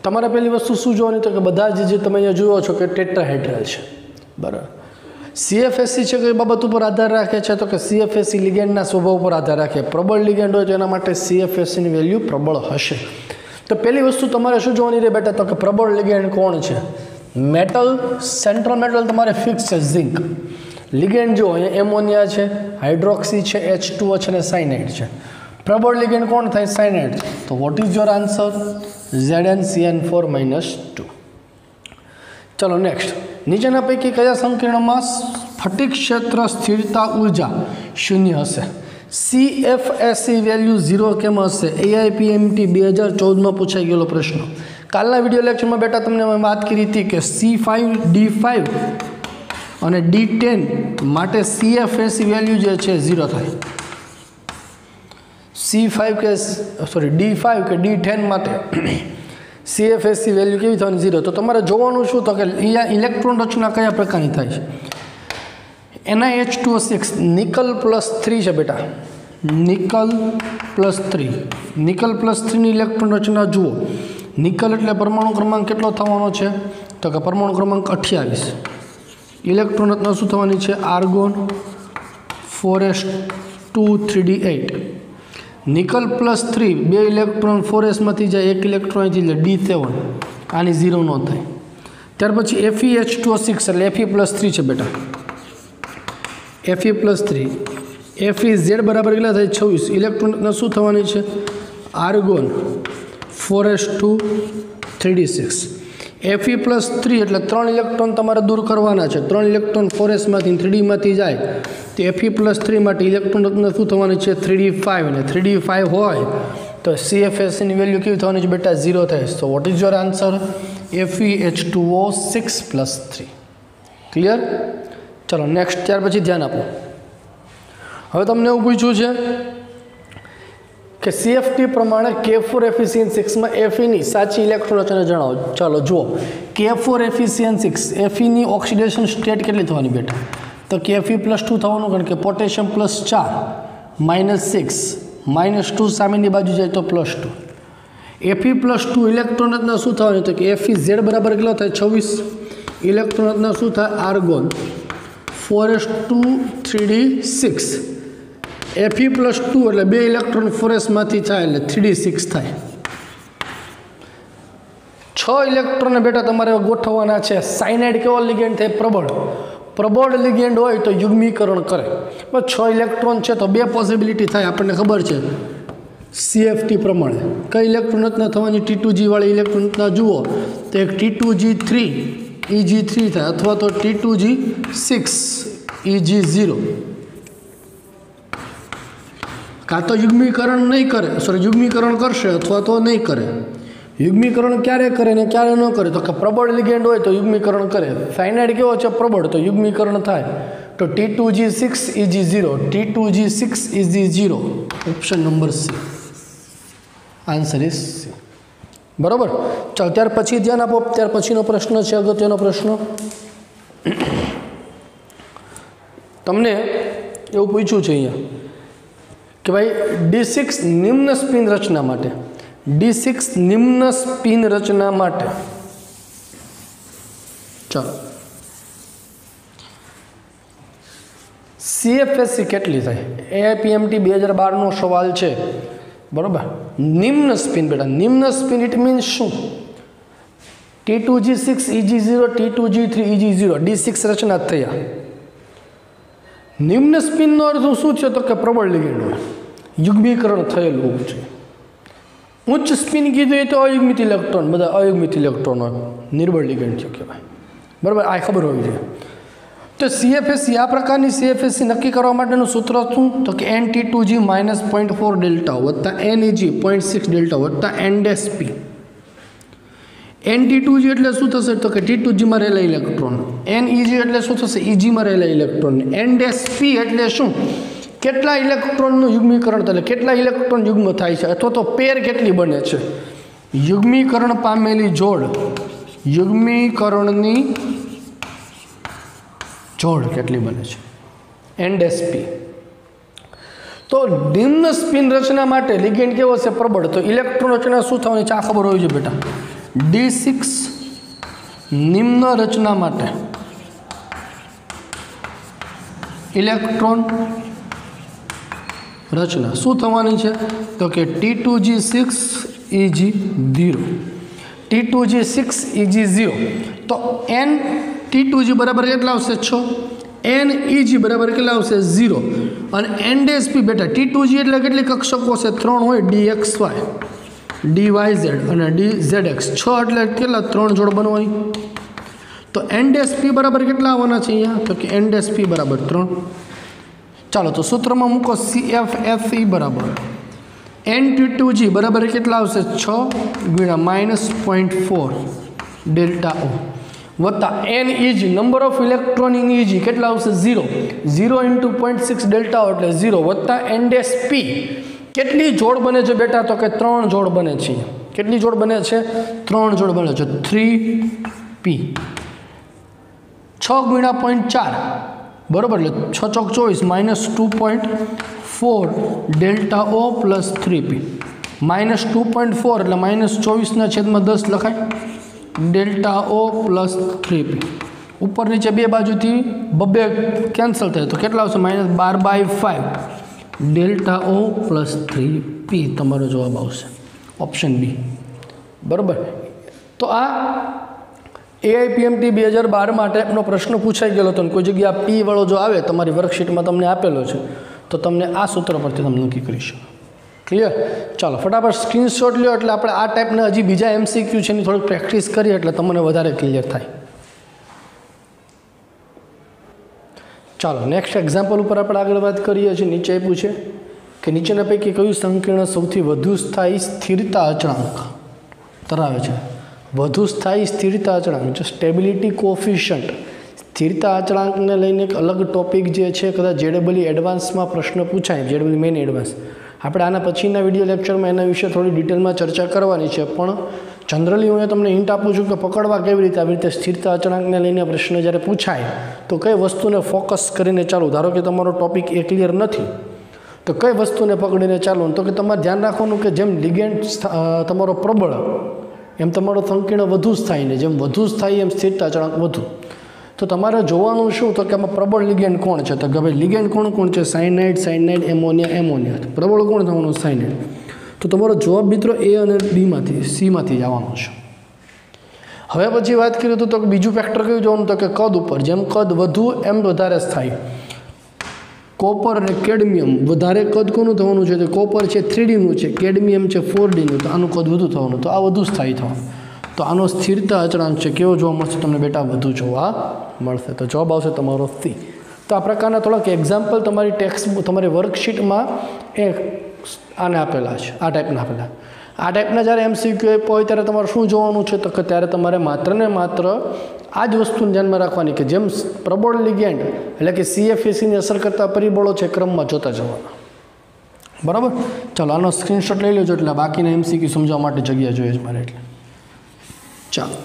તમારે પહેલી વસ્તુ શું જોવાની, તો કે બધા જે તમે અહીંયા જુઓ છો કે ટેટ્રાહેડ્રલ છે. બરાબર. CFSE છે કઈ બાબત ઉપર આધાર રાખે છે, તો કે CFSE લિગેન્ડના સ્વભાવ ઉપર આધાર રાખે. પ્રબળ લિગેન્ડ હોય તો એના માટે CFSEની વેલ્યુ પ્રબળ હશે. તો પહેલી વસ્તુ તમારે શું જોવાની રહે બેટા, તો કે પ્રબળ લિગેન્ડ કોણ છે. મેટલ, સેન્ટ્રલ મેટલ તમારે ફિક્સ છે ઝિંક. લિગેન્ડ જો અહીંયા એમોનિયા છે, હાઇડ્રોક્સી છે, H2O છે અને સાયનાઇડ છે. પ્રબળ લિગેન્ડ કોણ થાય, સાયનાઇડ. તો what is your answer, ZnCN4 -2. ચલો નેક્સ્ટ, નીચેના પૈકી કયા સંકીર્ણમાં સ્ફટિક ક્ષેત્ર સ્થિરતા ઉર્જા 0 હશે. CFSE વેલ્યુ 0 કેમ હશે, AIPMT 2014માં પૂછાઈ ગયેલો પ્રશ્ન. કાલના વિડીયો લેક્ચરમાં બેટા તમને મેં વાત કરી હતી કે C5, D5 અને D10 માટે CFSE વેલ્યુ જે છે 0 થાય. C5 કે D5 કે D10 માટે CFSE વેલ્યુ કેવી થવાની, 0. તો તમારે જોવાનું શું, તો કે અહીંયા ઇલેક્ટ્રોન રચના કયા પ્રકારની થાય છે. NiH2O6 નિકલ +3 છે બેટા, નિકલ +3. નિકલ +3ની ઇલેક્ટ્રોન રચના જુઓ. નિકલ એટલે પરમાણુ ક્રમાંક કેટલો થવાનો છે, તો કે પરમાણુ ક્રમાંક 28. ઇલેક્ટ્રોન રચના શું થવાની છે, argon 4s2 3d8. Nickel +3 2 electron 4sમાંથી જાય, 1 ઇલેક્ટ્રોન અહીંથી લે D7, આની 0 ન થાય. ત્યાર પછી FeH2O6 એટલે Fe+3 છે બેટા, Fe+3. FeZ બરાબર કેટલા થાય, 26. ઇલેક્ટ્રોન શું થવાની છે, આર્ગોન 4s2 3d6. Fe+3 એટલે 3 ઇલેક્ટ્રોન તમારે દૂર કરવાના છે. 3 ઇલેક્ટ્રોન 4sમાંથી 3dમાંથી જાય તો Fe+3 માટે ઇલેક્ટ્રોન રચના શું થવાની છે, 3d5. અને 3d5 હોય તો CFSEની વેલ્યુ કેવી થવાની છે બેટા, 0 થાય. તો what is your answer, FeH2O6+3. Clear? ચલો નેક્સ્ટ, ત્યાર પછી ધ્યાન આપો. હવે તમને એવું પૂછ્યું છે કે CFT પ્રમાણે K4FeCN6માં Feની સાચી ઇલેક્ટ્રોન રચના જણાવો. ચાલો જુઓ, K4FeCN6 Feની ઓક્સિડેશન સ્ટેટ કેટલી થવાની બેટા, તો કે Fe+2 થવાનું, કારણ કે પોટેશિયમ +4 -6 -2 સામેની બાજુ જાય તો +2. Fe+2 ઇલેક્ટ્રોન રચના શું થવાની, તો કે FeZ બરાબર કેટલો થાય, 26. ઇલેક્ટ્રોન રચના શું થાય, આર્ગોન 4s2 3d6. Fe+2 એટલે 2 ઇલેક્ટ્રોન 4sમાંથી થાય એટલે 3d6 થાય. छ इलेक्ट्रॉन बेटा तमारे गोठववाना छे। साइनाइड केवो लिगेंड थाय? प्रबळ। प्रबळ लिगेंड होय तो युग्मीकरण करे। पण 6 इलेक्ट्रॉन छे तो 2 पॉसिबिलिटी थाय, आपणे खबर छे CFT प्रमाणे। कई इलेक्ट्रॉन रचना थवानी T2G वाળી इलेक्ट्रॉन रचना जुओ तो एक T2G3 EG3 थाय अथवा तो T2G6 EG0। का तो युग्मीकरण नहीं करे, सॉरी युग्मीकरण करशे अथवा तो नहीं करे। युग्मीकरण क्यारे करे ने क्यारे न करे? तो कि प्रबळ लिगेंड होय तो युग्मीकरण करे। साइनाइड केवो छे? प्रबळ, तो युग्मीकरण थाय तो T2G6 EG0, T2G6 EG0, option number C, answer is C। बराबर। चलो त्यार पछी ध्यान आपो, त्यार पछीनो प्रश्न छे अगत्यनो प्रश्न। तमने एवुं पूछ्युं छे अहींया कि भाई D6 निम्न स्पिन रचना माटे, D6 निम्न स्पिन रचना माटे, चलो CFSC કેટલી થાય? AIPMT 2012 નો સવાલ છે, બરોબર। નિમ્ન સ્પિન બેટા, નિમ્ન સ્પિન ઇટ મીન્સ શું? T2G6 EG0, T2G3 EG0, D6 રચના થયા। નિમ્ન સ્પિનનો અર્થ શું છે? તો કે પ્રબળ લિગેન્ડ હોય, યુગ્મીકરણ થયેલું છે। ઉચ્ચ સ્પિન કીધું તો અયુગ્મિત ઇલેક્ટ્રોન, બધા અયુગ્મિત ઇલેક્ટ્રોન હોય, નિર્બળ લિગેન્ડ છે કહેવાય, બરાબર। આ ખબર હોવી જોઈએ। तो CFSC आ प्रकार की CFSC नक्की करवा माटेनुं सूत्र शुं? तो कि NT2G -0.4 डेल्टा वत्ता NEG 0.6 डेल्टा वत्ता NDSP। NT2G एटले शुं थशे? तो कि T2G में रहेला इलेक्ट्रॉन, NEG एटले शुं थशे? EG में रहेला इलेक्ट्रॉन, NDSP एटले शुं? केटला इलेक्ट्रॉननुं युग्मीकरण थये, केटला इलेक्ट्रॉन युग्म थाय छे अथवा तो पेर केटली बने छे। युग्मीकरण पामेली जोड़, युग्मीकरणनी जोड़ केटली बने छे, NDSP। तो निम्न स्पिन रचना माटे लिगेंड केवो छे? प्रबळ। तो इलेक्ट्रॉन रचना शुं थवानी छे? आ खबर होवी जोईए बेटा। D6 निम्न रचना माटे इलेक्ट्रॉन रचना शुं थवानी छे? तो कि T2G6 EG0, T2G6 EG0। तो N T2G बराबर કેટલા આવશે? 6, NEG बराबर કેટલા આવશે? 0 અને NDSP બેટા T2G એટલે કેટલી કક્ષકો છે? 3 હોય, DXY, DYZ અને DZX। 6 એટલે કેટલા? 3 જોડ બનવાની। તો NDSP બરાબર કેટલા આવવાના છે અહીંયા? તો કે NDSP બરાબર 3। ચાલો તો સૂત્રમાં મૂકો CFSE બરાબર N T2G બરાબર કેટલા આવશે? 6 ગુણ્યા -0.4 डेल्टा O वत्ता NEG number of electron in EG કેટલા આવશે? 0, 0 × 0.6 डेल्टा O એટલે 0 વત્તા NDSP કેટલી જોડ બને છે બેટા? તો કે 3 જોડ બને છે। કેટલી જોડ બને છે? 3 જોડ બને છે, 3P। 6 × 0.4 बराबर, એટલે 6 ચોક 24 -2.4 डेल्टा O प्लस 3P। -2.4 એટલે -24/10 લખાય, डेल्टा O प्लस 3P। ऊपर नीचे बे बाजू थी बब्बे कैंसल थे तो केटला आवशे? -12/5 डेल्टा O प्लस 3P तमारो जवाब आवशे, ऑप्शन बी, बराबर। तो आ AIPMT 2012 माटे आपनो प्रश्न पूछाई गयो तो कोई जग्या P वाळो जो आवे तमारी वर्कशीट में तमने आपेलो छे तो तमने आ सूत्र परथी तमे नक्की करी शको। क्लियर? चलो फटाफट स्क्रीनशॉट लो એટલે આપણે આ ટાઈપના હજી બીજા MCQ છે એની થોડી પ્રેક્ટિસ કરીએ એટલે તમને વધારે ક્લિયર થાય। ચાલો નેક્સ્ટ એક્ઝામ્પલ ઉપર આપણે આગળ વાત કરીએ છીએ। નીચે આપ્યું છે કે નીચેના પૈકી કયું સંકીર્ણ સૌથી વધુ સ્થાયી સ્થિરતા અચળાંક ધરાવે છે? વધુ સ્થાયી સ્થિરતા અચળાંક જે સ્ટેબિલિટી કોએફિશિયન્ટ, સ્થિરતા અચળાંકને લઈને એક અલગ ટોપિક જે છે કદાચ JEE એડવાન્સમાં પ્રશ્ન પૂછાય, JEE મેઇન એડવાન્સ। આપણે આના પછીના વિડીયો લેક્ચરમાં એના વિશે થોડી ડિટેલમાં ચર્ચા કરવાની છે, પણ જનરલી હું તમને હિન્ટ આપું છું કે પકડવા કેવી રીતે, આવી રીતે સ્થિરતા અચળાંકને લઈને પ્રશ્ન જ્યારે પૂછાય તો કઈ વસ્તુને ફોકસ કરીને ચાલુ। ધારો કે તમારો ટોપિક એ ક્લિયર નથી તો કઈ વસ્તુને પકડીને ચાલુ? તો કે તમારે ધ્યાન રાખવાનું કે જેમ લિગેન્ડ તમારો પ્રબળ એમ તમારો સંકીર્ણ વધુ સ્થાયી, ને જેમ વધુ સ્થાયી એમ સ્થિરતા અચળાંક વધુ। तो तमारे जोवानुं शुं तो कि आमां प्रबळ लिगेंड कोण छे? तो कि भाई लिगेंड कोण छे? Cyanide ammonia ammonia. प्रबळ कोण थवानुं? साइनाइड। तो तमारो जवाब मित्रों ए अने डी मांथी सी मांथी आववानो छे। હવે પછી વાત કરીએ તો બીજું ફેક્ટર કયું જોવાનું, તો કે કદ ઉપર, જેમ કદ વધુ એમ વધારે સ્થાયી. કોપર અને કેડમિયમ, વધારે કદ કોનું થવાનું છે? તો કોપર છે 3Dનું છે, કેડમિયમ છે 4Dનું, તો આનું કદ વધુ થવાનું, તો આ વધુ સ્થાયી થવાનું. તો આનો સ્થિરતા અચળાંક છે કેવો જોવા મળશે તમને બેટા? વધુ જોવા મળશે. તો જવાબ આવશે તમારો સી. તો આ પ્રકારના થોડાક એક્ઝામ્પલ તમારી તમારી વર્કશીટમાં એ આને આપેલા છે, આ ટાઈપના આપેલા. આ ટાઈપના જ્યારે MCQ હોય ત્યારે તમારે શું જોવાનું છે? તો કે ત્યારે તમારે માત્ર ને માત્ર આ જ વસ્તુને ધ્યાનમાં રાખવાની કે જેમ પ્રબળ લિગેન્ડ એટલે કે CFACની અસર કરતા પરિબળો છે ક્રમમાં જોતા જવાના. બરાબર? ચાલો આનો સ્ક્રીનશોટ લઈ લેજો, એટલે બાકીના MCQ સમજવા માટે જગ્યા જોઈએ જ મારે. એટલે ચાલો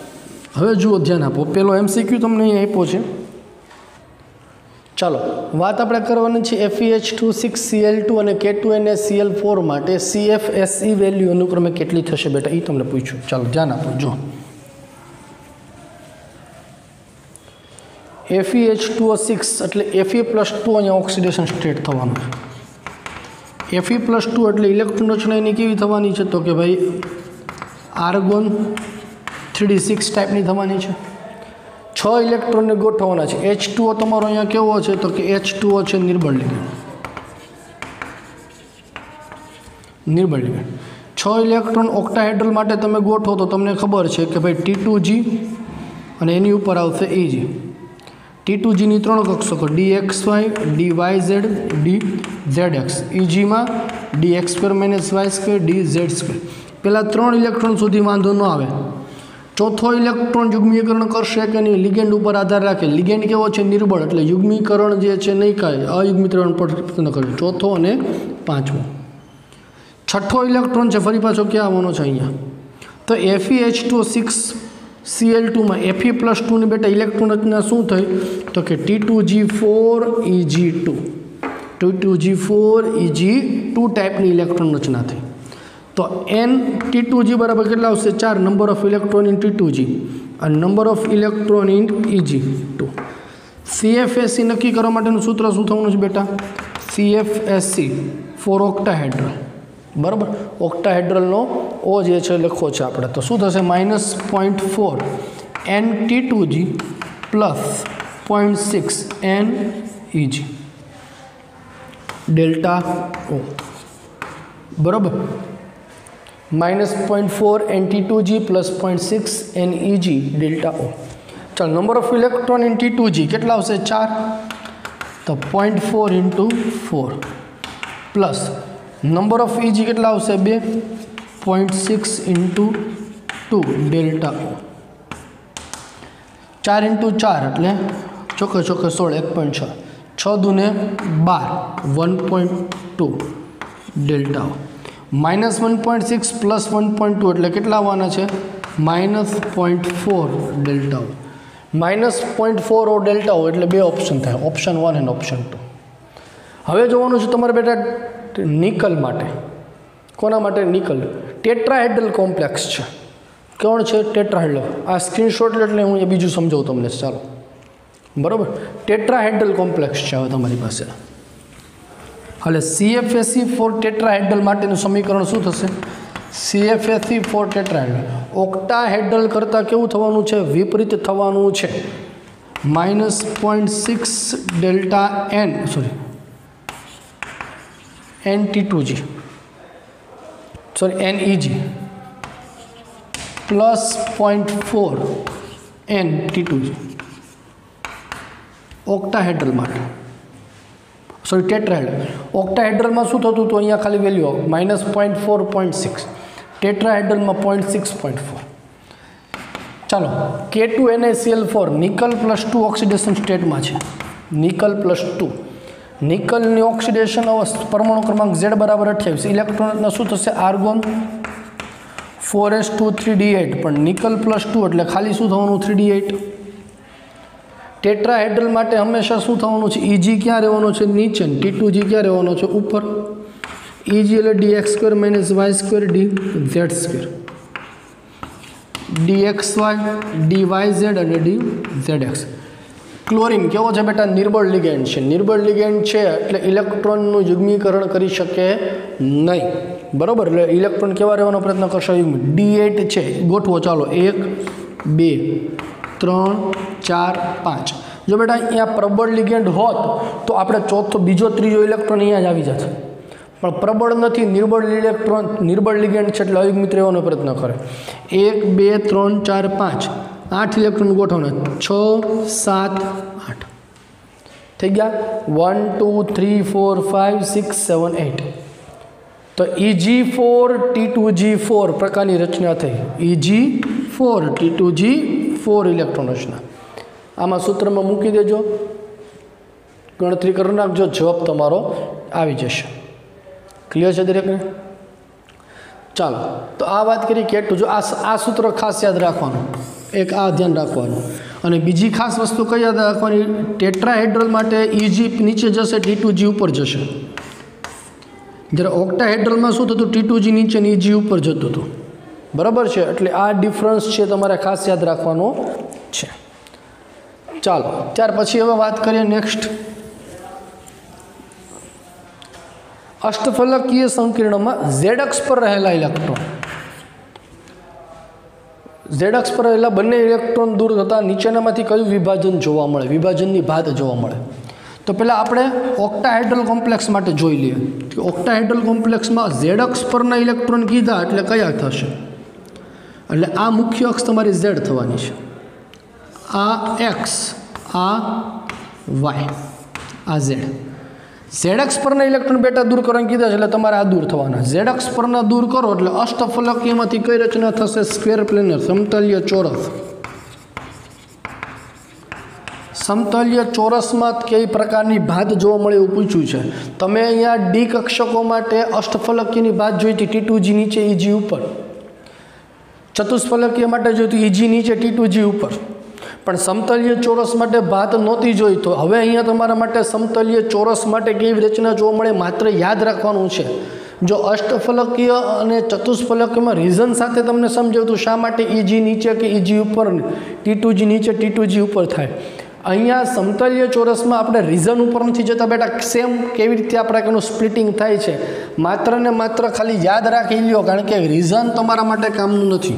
હવે જુઓ, ધ્યાન આપો. પેલો MCQ તમને અહીં આપ્યો છે. ચાલો વાત આપણે કરવાની છે FeH2 અને K2NaCl4 માટે CFSE વેલ્યુ અનુક્રમે કેટલી થશે બેટા? એ તમને પૂછ્યું. ચાલો ધ્યાન આપો. જો FeH2O6 એટલે Fe+2 અહીંયા ઓક્સિડેશન સ્ટેટ થવાનું છે. Fe+2 એટલે ઇલેક્ટ્રોન રચના એની કેવી થવાની છે? તો કે ભાઈ આર્ગોન 3d6 ટાઈપની થવાની છે. 6 ઇલેક્ટ્રોનને ગોઠવવાના છે. H2O તમારો અહીંયા કેવો છે? તો કે H2O છે નિર્બળ લિગેન્ડ. 6 ઇલેક્ટ્રોન ઓક્ટાહેડ્રલ માટે તમે ગોઠવો તો તમને ખબર છે કે ભાઈ T2G અને એની ઉપર આવશે EG. T2Gની 3 કક્ષકો DXY, DYZ, DZX. EGમાં DX2 - Y2, DZ2. પેલા 3 ઇલેક્ટ્રોન સુધી વાંધો ન આવે. ચોથો ઇલેક્ટ્રોન યુગ્મીકરણ કરશે કે નહીં લિગેન્ડ ઉપર આધાર રાખે. લિગેન્ડ કેવો છે? નિર્બળ, એટલે યુગ્મીકરણ જે છે નહીં કાંઈ, અયુગ્મીકરણ પસંદ કરશે. ચોથો અને પાંચમો. છઠ્ઠો ઇલેક્ટ્રોન છે ફરી પાછો ક્યાં આવવાનો છે? અહીંયા. તો FeH2O6Cl2 માં Fe+2 ની બેટા ઇલેક્ટ્રોન રચના શું થઈ? તો કે T2G4Eg2. T2G4Eg2 ટાઈપની ઇલેક્ટ્રોન રચના થઈ. તો T2G બરાબર કેટલા આવશે? 4. Number of electron in T2G અને number of electron in Eg2. CFSE નક્કી કરવા માટેનું સૂત્ર શું થવાનું છે બેટા? CFSE for octahedral. બરાબર? ઓક્ટાહેડ્રલનો O જે છે લખો છે આપણે. તો શું થશે? -0.4 NT2G plus 0.6 NEG delta O. બરાબર? -0.4 NT2G plus 0.6 NEG delta O. ચાલો number of electron in T2G કેટલા આવશે? 4. તો 0.4 × 4 પ્લસ નંબર ઓફ EG કેટલા આવશે? 2. 0.6 × 2 ડેલ્ટા O. 4 × 4 એટલે ચોકે 16, 1.6. 6 દૂને 12, 1.2 ડેલ્ટા O. -1.6 પ્લસ 1.2 એટલે કેટલા આવવાના છે? -0.4 ડેલ્ટા O. -0.4 ડેલ્ટા O એટલે 2 ઓપ્શન થાય, ઓપ્શન 1 અને ઓપ્શન 2. હવે જોવાનું છે તમારે બેટા નિકલ માટે. કોના માટે? નિકલ. ટેટ્રાહેડ્રલ કોમ્પ્લેક્સ છે. કોણ છે? ટેટ્રાહેડ્રલ. આ સ્ક્રીનશોટ એટલે હું એ બીજું સમજાવું તમને. ચાલો બરાબર? ટેટ્રાહેડ્રલ કોમ્પ્લેક્સ છે હવે તમારી પાસે. એટલે CFSE ફોર ટેટ્રાહેડ્રલ માટેનું સમીકરણ શું થશે? CFSE ફોર ટેટ્રાહેડ્રલ ઓક્ટાહેડ્રલ કરતાં કેવું થવાનું છે? વિપરીત થવાનું છે. -0.6 delta NT2G NEG plus 0.4 NT2G ઓક્ટાહેડ્રલ માટે. ટેટ્રાહેડ્રલ. ઓક્ટાહેડ્રલમાં શું થતું હતું? અહીંયા ખાલી વેલ્યુ -0.4, 0.6. ટેટ્રાહેડ્રલમાં 0.6, 0.4. ચાલો K2NaCl4 નિકલ +2 ઓક્સિડેશન સ્ટેટમાં છે. નિકલ +2. નિકલની ઓક્સિડેશન પરમાણુ ક્રમાંક Z બરાબર 28. ઇલેક્ટ્રોનના શું થશે? Argon 4s2 3d8. પણ નિકલ +2 એટલે ખાલી શું થવાનું? 3d8. ટેટ્રાહેડ્રલ માટે હંમેશા શું થવાનું છે? EG ક્યાં રહેવાનો છે? નીચે. T2G ક્યાં રહેવાનો છે? ઉપર. EG એટલે DX2 - Y2 DZ2. DXY, DYZ અને DZX. ક્લોરીન કેવો છે બેટા? નિર્બળ લિગેન્ડ છે. નિર્બળ લિગેન્ડ છે એટલે ઇલેક્ટ્રોનનું યુગ્મીકરણ કરી શકે નહીં. બરાબર? એટલે ઇલેક્ટ્રોન કેવા રહેવાનો પ્રયત્ન કરશે? D8 છે. ગોઠવો ચાલો. 1, 2 3 4 5 जो बेटा अँ प्रबल लिगेंड होत तो આપણે ચોથો બીજો ત્રીજો ઇલેક્ટ્રોન અહીંયા જ આવી જશે પણ પ્રબળ નથી નિર્બળ ઇલેક્ટ્રોન નિર્બળ लिगेंड છે એટલે અયુગ્મિત રહેવાનો પ્રયત્ન કરે 1 2 3 4 5 8 ઇલેક્ટ્રોન ગોઠવવાના 6 7 8 થઈ ગયા 1 2 3 4 5 6 7 8 तो Eg4 T2G4 प्रकारनी रचना थी Eg4 T2G4 इलेक्ट्रॉन रचना आमा सूत्र में मूकी देजो गणतरी कर नाखजो जवाब तमारो आवी जशे क्लियर है दरेक ने चलो तो आ बात करी K2 जो आ सूत्र खास याद रखवानुं एक आ ध्यान रखवानुं अने बीजी खास वस्तु कई याद रखवानी टेट्राहेड्रल माटे Eg नीचे जशे T2G ऊपर जशे जरा ऑक्टाहेड्रल में शू थतुं T2G नीचे Eg ऊपर जतुं हतुं बराबर है एटले आ डिफरन्स है तमारे खास याद रखवानो छे चालो त्यार पछी हवे बात करिए नेक्स्ट अष्टफलकीय संकीर्ण में Z अक्ष पर रहेला इलेक्ट्रॉन Z अक्ष पर रहेला बंने इलेक्ट्रॉन दूर थता नीचेनामांथी कयुं विभाजन जोवा मळे विभाजननी भात जोवा मळे तो पहला आपणे ऑक्टाहेड्रल कॉम्प्लेक्स माटे जोई लीए कि ऑक्टाहेड्रल कॉम्प्लेक्स में Z अक्ष परना इलेक्ट्रॉन कीधा एटले कया थशे एटले आ मुख्य अक्ष तमारी Z थवानी छे आ X आ Y आ Z अक्ष परना इलेक्ट्रॉन बेटा दूर करवाने कीधा छे एटले तमारे आ दूर थवाना Z अक्ष परना दूर करो एटले अष्टफलकीयमांथी कई रचना थशे स्क्वेर प्लेनर समतलीय चौरस समतलीय चौरस में कई प्रकार की भात जो मळे एवुं पूछ्युं छे तमे अहींया डी कक्षको माटे अष्टफलकीयनी भात जोई थी T2G नीचे Eg ऊपर चतुष्फलकीय माटे जोई थी Eg नीचे T2G ऊपर पण समतलीय चौरस माटे भात नहोती जोई तो हवे अहींया तमारा माटे समतलीय चौरस माटे केवी रचना जोवा मळे मात्र याद राखवानुं छे जो अष्टफलकीय अने चतुष्फलकीय में रीजन साथे तमने समजाव्युं तो शा माटे Eg नीचे के Eg ऊपर T2G नीचे T2G ऊपर थाय अहींया समतलीय चौरस में आपणे रीजन ऊपर नहीं जता बेटा सेम केवी रीते आपणे स्प्लिटिंग थाय छे मात्र ने मात्र खाली याद राखी ल्यो कारण के रीजन तमारा माटे कामनुं नथी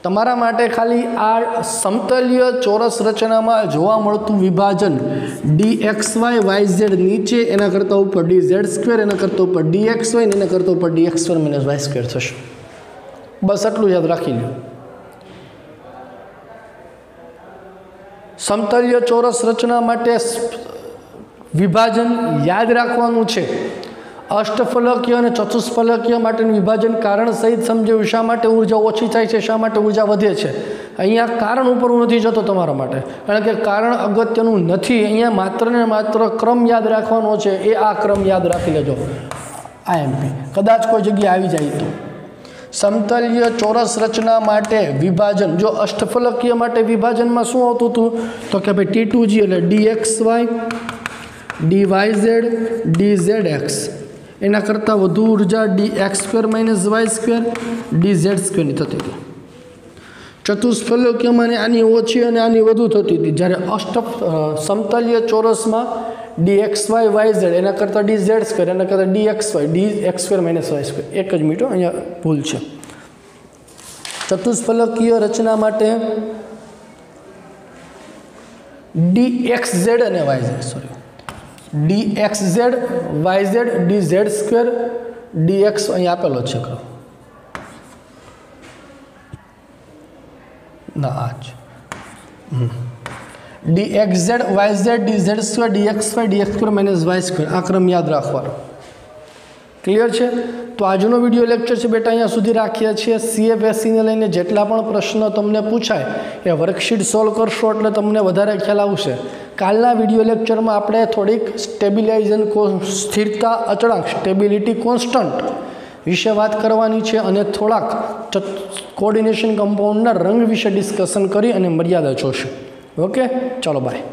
तमारा माटे खाली आ समतलीय चौरस रचना में जोवा मळतुं विभाजन DXY YZ नीचे एना करता ऊपर DZ² एना करता ऊपर DXY एना करता ऊपर DX² - Y² थशे बस आटલું याद राखी ल्यो समतलीय चौरस रचना माटे विभाजन याद राखवानुं छे अष्टफलकीय और चतुष्फलकीय माटेनुं विभाजन कारण सहित समजाव्युं शा माटे ऊर्जा ओછી थाय छे शा माटे ऊर्जा वधे छे अहींया कारण उपर नथी जतो तमारा माटे कारण के कारण अगत्यनुं नथी अहींया मात्र ने मात्र क्रम याद राखवानो छे ए आ क्रम याद राखी लेजो IMP कदाच कोई जग्याए आवी जाय तो समतलीय चौरस रचना माटे विभाजन जो अष्टफलकीय माटे विभाजन में शू आवतुं हतुं तो कि भाई T2G एटले DXY DYZ DZX एना करता वधु ऊर्जा DX² - Y² DZ² नी थती थी चतुष्फलकीय में आनी ओછી अने आनी वधु थती थी ज्यारे समतलीय चौरस में DXY YZ एना करता DZ² एना करता DXY DX² - Y² एक ज मिनिट अहींया भूल छे चतुष्फलकीय रचना माटे DXZ अने YZ sorry DXZ YZ DZ² DX अहीं आपेलो छे ना आज DXZ YZ DZ² DXY DX² - Y² आ क्रम याद राखवानो क्लियर है तो आजनो विडियो लेक्चर से बेटा अहींया सुधी राखीए छीए CFSE ने लईने जेटला पण प्रश्न तमने पूछाय ए वर्कशीट सॉल्व करशो एटले तमने वधारे ख्याल आवशे कालना विडियो लेक्चर में आपणे थोड़ीक स्टेबिलाइजेशन स्थिरता अचळांक स्टेबिलिटी कॉन्स्टंट विषे बात करवानी छे अने थोड़ाक कोऑर्डिनेशन कम्पाउंडना रंग विषे डिस्कशन करी अने मर्यादा जोशे ओके चलो बाय।